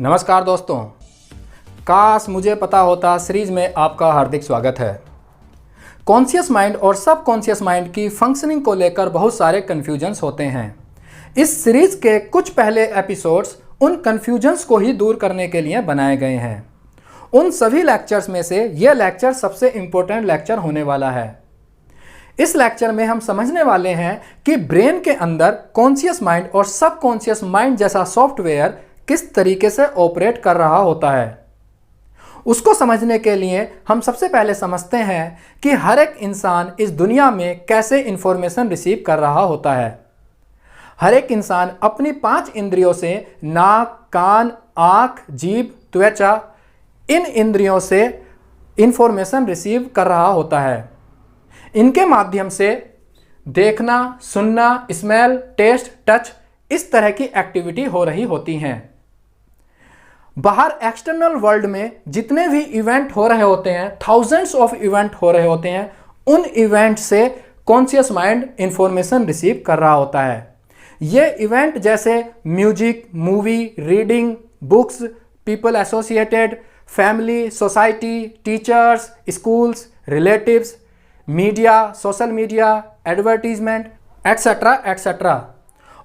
नमस्कार दोस्तों, काश मुझे पता होता सीरीज में आपका हार्दिक स्वागत है। कॉन्शियस माइंड और सब कॉन्शियस माइंड की फंक्शनिंग को लेकर बहुत सारे कन्फ्यूजन्स होते हैं। इस सीरीज के कुछ पहले एपिसोड्स उन कन्फ्यूजन्स को ही दूर करने के लिए बनाए गए हैं। उन सभी लेक्चर्स में से यह लेक्चर सबसे इम्पोर्टेंट लेक्चर होने वाला है। इस लेक्चर में हम समझने वाले हैं कि ब्रेन के अंदर कॉन्शियस माइंड और सब कॉन्शियस माइंड जैसा सॉफ्टवेयर किस तरीके से ऑपरेट कर रहा होता है। उसको समझने के लिए हम सबसे पहले समझते हैं कि हर एक इंसान इस दुनिया में कैसे इंफॉर्मेशन रिसीव कर रहा होता है। हर एक इंसान अपनी 5 इंद्रियों से नाक, कान, आँख, जीभ, त्वचा, इन इंद्रियों से इंफॉर्मेशन रिसीव कर रहा होता है। इनके माध्यम से देखना, सुनना, स्मेल, टेस्ट, टच, इस तरह की एक्टिविटी हो रही होती हैं। बाहर एक्सटर्नल वर्ल्ड में जितने भी इवेंट हो रहे होते हैं, थाउजेंड्स ऑफ इवेंट हो रहे होते हैं, उन इवेंट से कॉन्शियस माइंड इंफॉर्मेशन रिसीव कर रहा होता है। ये इवेंट जैसे music, movie, reading, books, people associated, family, society, teachers, schools, relatives, media, social media, advertisement, etcetera etcetera.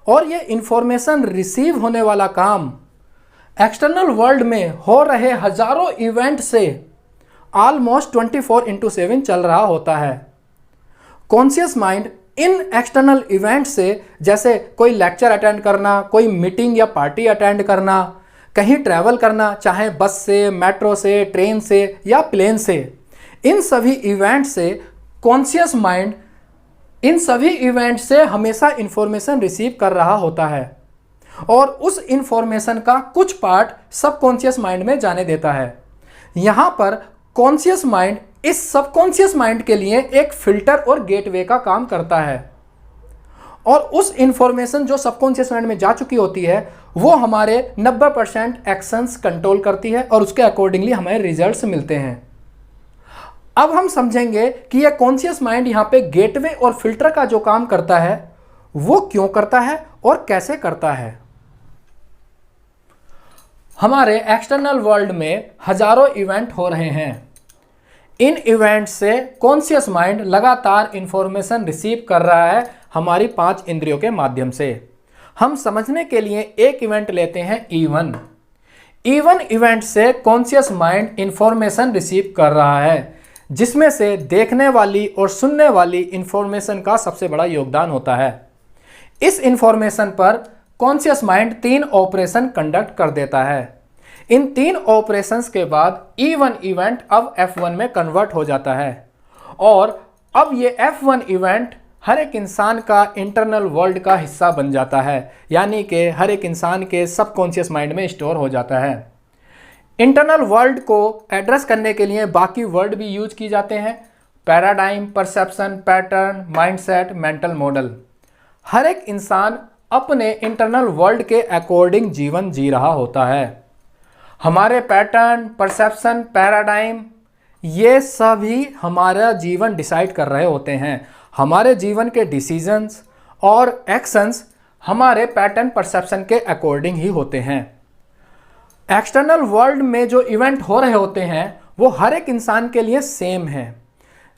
और ये इंफॉर्मेशन रिसीव होने वाला काम एक्सटर्नल वर्ल्ड में हो रहे हजारों इवेंट से ऑलमोस्ट 24/7 चल रहा होता है। Conscious mind in external event से, जैसे कोई लेक्चर अटेंड करना, कोई मीटिंग या पार्टी अटेंड करना, कहीं ट्रैवल करना, चाहे बस से, मेट्रो से, ट्रेन से या प्लेन से, इन सभी इवेंट से कॉन्शियस माइंड इन सभी इवेंट से हमेशा इंफॉर्मेशन रिसीव कर रहा होता है और उस इंफॉर्मेशन का कुछ पार्ट सबकॉन्शियस माइंड में जाने देता है। यहां पर कॉन्शियस माइंड इस सबकॉन्शियस माइंड के लिए एक फिल्टर और गेटवे का काम करता है और उस इंफॉर्मेशन जो सबकॉन्शियस माइंड में जा चुकी होती है वो हमारे 90% एक्शंस कंट्रोल करती है और उसके अकॉर्डिंगली हमें रिजल्ट्स मिलते हैं। अब हम समझेंगे कि यह कॉन्शियस माइंड यहाँ पे गेटवे और फिल्टर का जो काम करता है वो क्यों करता है और कैसे करता है। हमारे एक्सटर्नल वर्ल्ड में हजारों इवेंट हो रहे हैं। इन इवेंट से कॉन्शियस माइंड लगातार इंफॉर्मेशन रिसीव कर रहा है हमारी 5 इंद्रियों के माध्यम से। हम समझने के लिए एक इवेंट लेते हैं E1। E1 इवेंट से कॉन्शियस माइंड इंफॉर्मेशन रिसीव कर रहा है, जिसमें से देखने वाली और सुनने वाली इंफॉर्मेशन का सबसे बड़ा योगदान होता है। इस इंफॉर्मेशन पर कॉन्शियस माइंड 3 ऑपरेशन कंडक्ट कर देता है। इन 3 ऑपरेशंस के बाद E1 इवेंट अब F1 में कन्वर्ट हो जाता है और अब ये F1 इवेंट हर एक इंसान का इंटरनल वर्ल्ड का हिस्सा बन जाता है, यानी कि हर एक इंसान के सबकॉन्शियस माइंड में स्टोर हो जाता है। इंटरनल वर्ल्ड को एड्रेस करने के लिए बाकी वर्ड भी यूज की जाते हैं: paradigm, perception, pattern, mindset, mental model. हर एक इंसान अपने इंटरनल वर्ल्ड के अकॉर्डिंग जीवन जी रहा होता है। हमारे पैटर्न, परसेप्शन, पैराडाइम, ये सभी हमारा जीवन डिसाइड कर रहे होते हैं। हमारे जीवन के डिसीजंस और एक्शंस हमारे पैटर्न, परसेप्शन के अकॉर्डिंग ही होते हैं। एक्सटर्नल वर्ल्ड में जो इवेंट हो रहे होते हैं वो हर एक इंसान के लिए सेम है,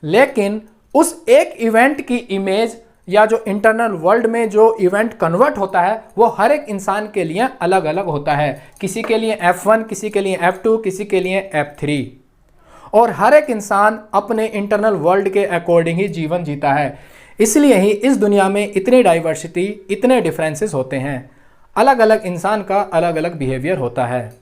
लेकिन उस एक इवेंट की इमेज या जो इंटरनल वर्ल्ड में जो इवेंट कन्वर्ट होता है वो हर एक इंसान के लिए अलग अलग होता है। किसी के लिए F1, किसी के लिए F2, किसी के लिए F3। और हर एक इंसान अपने इंटरनल वर्ल्ड के अकॉर्डिंग ही जीवन जीता है। इसलिए ही इस दुनिया में इतनी डाइवर्सिटी, इतने डिफरेंसेस होते हैं। अलग अलग इंसान का अलग अलग बिहेवियर होता है।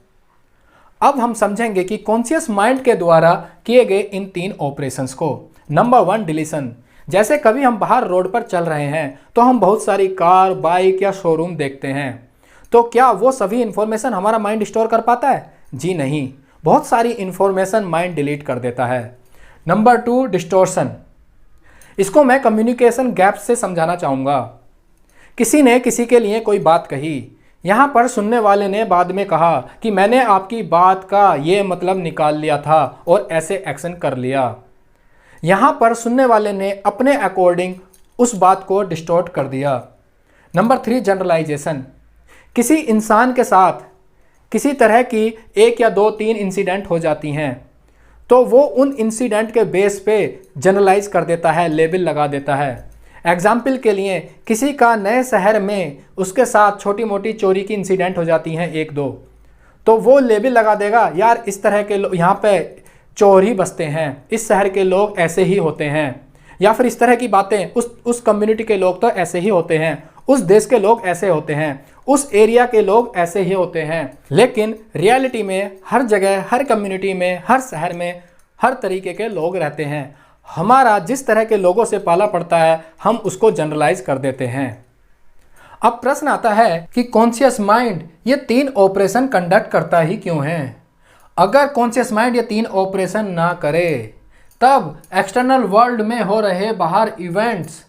अब हम समझेंगे कि कॉन्शियस माइंड के द्वारा किए गए इन 3 ऑपरेशंस को। Number 1, deletion. जैसे कभी हम बाहर रोड पर चल रहे हैं तो हम बहुत सारी कार, बाइक या शोरूम देखते हैं, तो क्या वो सभी इंफॉर्मेशन हमारा माइंड स्टोर कर पाता है? जी नहीं, बहुत सारी इंफॉर्मेशन माइंड डिलीट कर देता है। Number 2, distortion. इसको मैं कम्युनिकेशन गैप से समझाना चाहूँगा। किसी ने किसी के लिए कोई बात कही, यहाँ पर सुनने वाले ने बाद में कहा कि मैंने आपकी बात का ये मतलब निकाल लिया था और ऐसे एक्शन कर लिया। यहाँ पर सुनने वाले ने अपने अकॉर्डिंग उस बात को डिस्टॉर्ट कर दिया। Number 3, generalization. किसी इंसान के साथ किसी तरह की एक या दो तीन इंसिडेंट हो जाती हैं तो वो उन इंसिडेंट के बेस पे जनरलाइज कर देता है, लेबल लगा देता है। एग्जाम्पल के लिए किसी का नए शहर में उसके साथ छोटी मोटी चोरी की इंसिडेंट हो जाती हैं एक दो, तो वो लेबल लगा देगा, यार इस तरह के लोग यहाँ पे चोर ही बसते हैं, इस शहर के लोग ऐसे ही होते हैं, या फिर इस तरह की बातें, उस कम्युनिटी के लोग तो ऐसे ही होते हैं, उस देश के लोग ऐसे होते हैं, उस एरिया के लोग ऐसे ही होते हैं। लेकिन रियलिटी में हर जगह, हर कम्युनिटी में, हर शहर में हर तरीके के लोग रहते हैं। हमारा जिस तरह के लोगों से पाला पड़ता है हम उसको जनरलाइज कर देते हैं। अब प्रश्न आता है कि कॉन्शियस माइंड ये तीन ऑपरेशन कंडक्ट करता ही क्यों है? अगर कॉन्शियस माइंड ये तीन ऑपरेशन ना करे तब एक्सटर्नल वर्ल्ड में हो रहे बाहर इवेंट्स,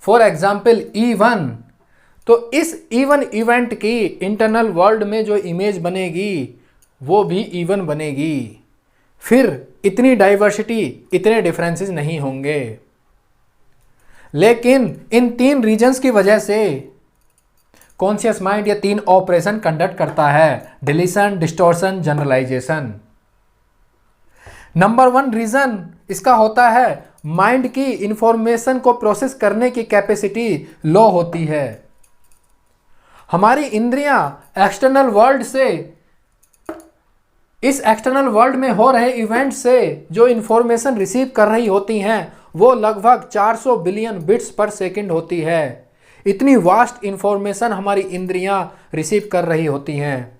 फॉर एग्जाम्पल E1, तो इस E1 इवेंट की इंटरनल वर्ल्ड में जो इमेज बनेगी वो भी E1 बनेगी। फिर इतनी डाइवर्सिटी, इतने डिफरेंसेस नहीं होंगे। लेकिन इन तीन रीजन्स की वजह से कॉन्शियस माइंड ये तीन ऑपरेशन कंडक्ट करता है: deletion, distortion, generalization. Number 1 reason इसका होता है माइंड की इंफॉर्मेशन को प्रोसेस करने की कैपेसिटी लो होती है। हमारी इंद्रियां एक्सटर्नल वर्ल्ड से, इस एक्सटर्नल वर्ल्ड में हो रहे इवेंट से जो इंफॉर्मेशन रिसीव कर रही होती हैं वो लगभग 400 बिलियन बिट्स पर सेकंड होती है। इतनी वास्ट इंफॉर्मेशन हमारी इंद्रियां रिसीव कर रही होती हैं।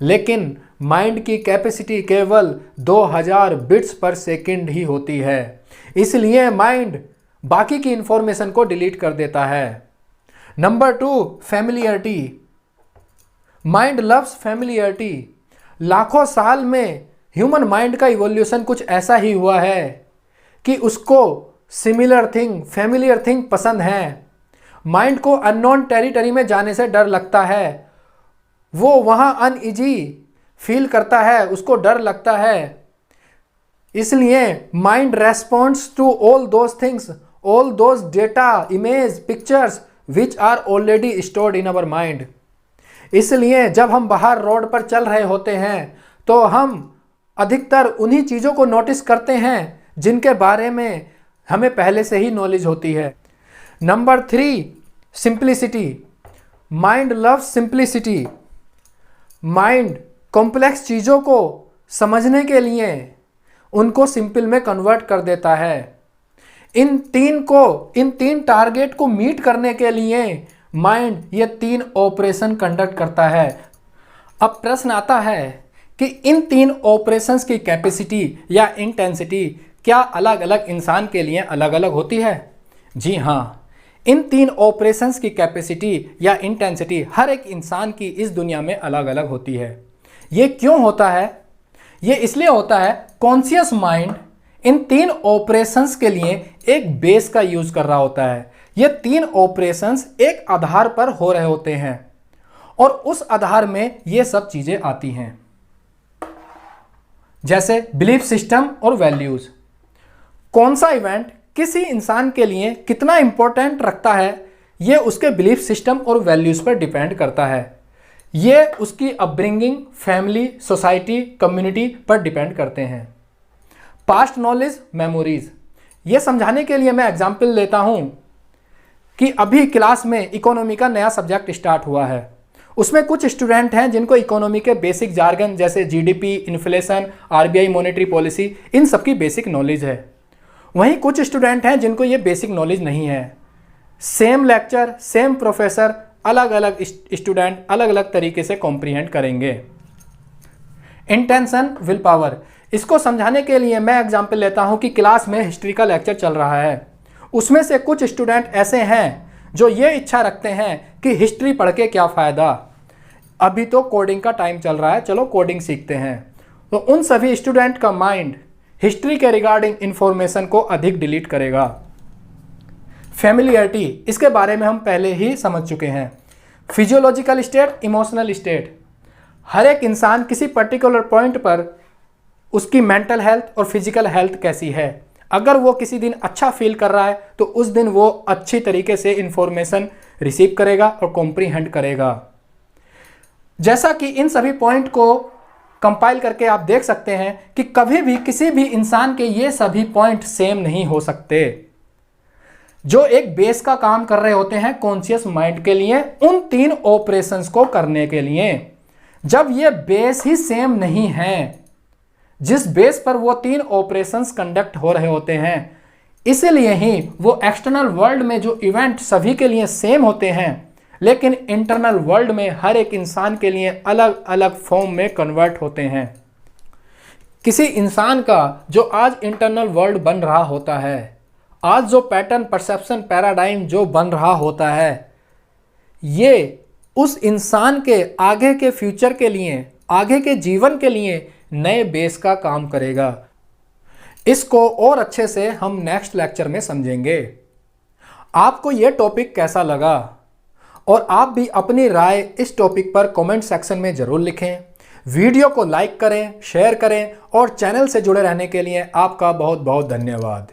लेकिन माइंड की कैपेसिटी केवल 2000 बिट्स पर सेकंड ही होती है। इसलिए माइंड बाकी की इंफॉर्मेशन को डिलीट कर देता है। Number 2, familiarity. Mind loves familiarity. लाखों साल में ह्यूमन माइंड का इवोल्यूशन कुछ ऐसा ही हुआ है कि उसको सिमिलर थिंग, फैमिलियर थिंग पसंद है। माइंड को अननोन टेरिटरी में जाने से डर लगता है, वो वहाँ अनइजी फील करता है, उसको डर लगता है। इसलिए mind responds to all those things, all those data, image, pictures which are already stored in our mind. इसलिए जब हम बाहर रोड पर चल रहे होते हैं तो हम अधिकतर उन्हीं चीज़ों को नोटिस करते हैं जिनके बारे में हमें पहले से ही नॉलेज होती है। Number 3, simplicity. Mind loves simplicity. Mind complex चीज़ों को समझने के लिए उनको सिंपल में कन्वर्ट कर देता है। इन तीन टारगेट को मीट करने के लिए माइंड ये तीन ऑपरेशन कंडक्ट करता है। अब प्रश्न आता है कि इन तीन ऑपरेशंस की कैपेसिटी या इंटेंसिटी क्या अलग अलग इंसान के लिए अलग अलग होती है? जी हाँ, इन तीन ऑपरेशंस की कैपेसिटी या इंटेंसिटी हर एक इंसान की इस दुनिया में अलग अलग होती है। ये क्यों होता है? ये इसलिए होता है कॉन्शियस माइंड इन तीन ऑपरेशंस के लिए एक बेस का यूज कर रहा होता है। ये तीन ऑपरेशंस एक आधार पर हो रहे होते हैं और उस आधार में ये सब चीजें आती हैं, जैसे बिलीफ सिस्टम और वैल्यूज। कौन सा इवेंट किसी इंसान के लिए कितना इंपॉर्टेंट रखता है ये उसके बिलीफ सिस्टम और वैल्यूज पर डिपेंड करता है। ये उसकी अपब्रिंगिंग, फैमिली, सोसाइटी, कम्युनिटी पर डिपेंड करते हैं। Past knowledge, memories. ये समझाने के लिए मैं एग्जाम्पल लेता हूं कि अभी क्लास में इकोनॉमी का नया सब्जेक्ट स्टार्ट हुआ है। उसमें कुछ स्टूडेंट हैं जिनको इकोनॉमी के बेसिक जार्गन जैसे GDP, inflation, RBI monetary policy, इन सब की बेसिक नॉलेज है। वहीं कुछ स्टूडेंट हैं जिनको ये बेसिक नॉलेज नहीं है। सेम लेक्चर, सेम प्रोफेसर, अलग अलग स्टूडेंट अलग अलग तरीके से कॉम्प्रीहेंड करेंगे। Intention, will power. इसको समझाने के लिए मैं एग्जाम्पल लेता हूं कि क्लास में हिस्ट्री का लेक्चर चल रहा है। उसमें से कुछ स्टूडेंट ऐसे हैं जो ये इच्छा रखते हैं कि हिस्ट्री पढ़ के क्या फ़ायदा, अभी तो कोडिंग का टाइम चल रहा है, चलो कोडिंग सीखते हैं। तो उन सभी स्टूडेंट का माइंड हिस्ट्री के रिगार्डिंग इंफॉर्मेशन को अधिक डिलीट करेगा। फैमिलियरिटी, इसके बारे में हम पहले ही समझ चुके हैं। Physiological state, emotional state. हर एक इंसान किसी पर्टिकुलर पॉइंट पर उसकी मेंटल हेल्थ और फिजिकल हेल्थ कैसी है। अगर वो किसी दिन अच्छा फील कर रहा है तो उस दिन वो अच्छी तरीके से इंफॉर्मेशन रिसीव करेगा और कॉम्प्रीहेंड करेगा। जैसा कि इन सभी पॉइंट को कंपाइल करके आप देख सकते हैं कि कभी भी किसी भी इंसान के ये सभी पॉइंट सेम नहीं हो सकते। जो एक बेस का काम कर रहे होते हैं कॉन्शियस माइंड के लिए उन 3 ऑपरेशंस को करने के लिए, जब ये बेस ही सेम नहीं है, जिस बेस पर वो 3 ऑपरेशंस कंडक्ट हो रहे होते हैं, इसलिए ही वो एक्सटर्नल वर्ल्ड में जो इवेंट सभी के लिए सेम होते हैं, लेकिन इंटरनल वर्ल्ड में हर एक इंसान के लिए अलग अलग फॉर्म में कन्वर्ट होते हैं। किसी इंसान का जो आज इंटरनल वर्ल्ड बन रहा होता है, आज जो पैटर्न परसेप्शन पैराडाइम जो बन रहा होता है, ये उस इंसान के आगे के फ्यूचर के लिए, आगे के जीवन के लिए नए बेस का काम करेगा। इसको और अच्छे से हम नेक्स्ट लेक्चर में समझेंगे। आपको ये टॉपिक कैसा लगा और आप भी अपनी राय इस टॉपिक पर कमेंट सेक्शन में ज़रूर लिखें। वीडियो को लाइक करें, शेयर करें और चैनल से जुड़े रहने के लिए आपका बहुत बहुत धन्यवाद।